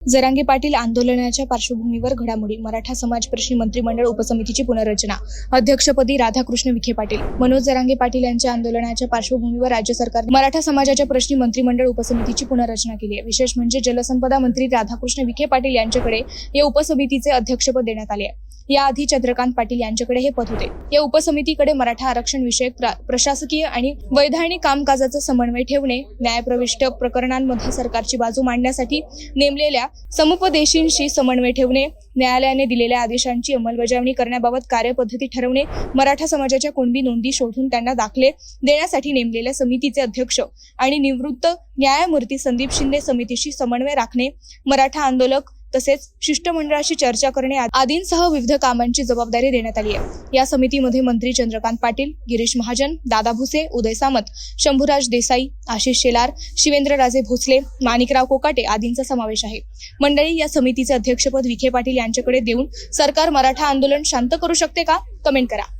जरांगे पाटील आंदोलनाच्या पार्श्वभूमीवर घडामोडी. मराठा समाज प्रश्नी मंत्रिमंडळ उपसमितीची पुनर्रचना. अध्यक्षपदी राधाकृष्ण विखे पाटील. मनोज जरांगे पाटील यांच्या आंदोलनाच्या पार्श्वभूमीवर राज्य सरकारने मराठा समाजाच्या प्रश्नी मंत्रिमंडळ उपसमितीची पुनर्रचना केली आहे. विशेष म्हणजे जलसंपदा मंत्री राधाकृष्ण विखे पाटील यांच्याकडे या उपसमितीचे अध्यक्षपद देण्यात आले आहे. याआधी चंद्रकांत पाटील यांच्याकडे हे पद होते. या उपसमितीकडे मराठा आरक्षण विषयक प्रशासकीय आणि वैधानिक कामकाजाचा समन्वय ठेवणे, न्यायप्रविष्ट प्रकरणांमध्ये सरकारची बाजू मांडण्यासाठी नेमलेल्या समुपदेशींशी समन्वय ठेवणे, न्यायालयाने दिलेल्या आदेशांची अंमलबजावणी करण्याबाबत कार्यपद्धती ठरवणे, मराठा समाजाच्या कुणबी नोंदी शोधून त्यांना दाखले देण्यासाठी नेमलेल्या समितीचे अध्यक्ष आणि निवृत्त न्यायमूर्ती संदीप शिंदे समितीशी समन्वय राखणे, मराठा आंदोलक तसेच शिष्टमंडळाशी चर्चा करणे आदींसह विविध कामांची जबाबदारी देण्यात आली आहे. या समितीमध्ये मंत्री चंद्रकांत पाटील, गिरीश महाजन, दादा भुसे, उदय सामंत, शंभूराज देसाई, आशिष शेलार, शिवेंद्रराजे भोसले, माणिकराव कोकाटे आदींचा समावेश आहे. मंडळी, या समितीचे अध्यक्षपद विखे पाटील यांच्याकडे देऊन सरकार मराठा आंदोलन शांत करू शकते का? कमेंट करा.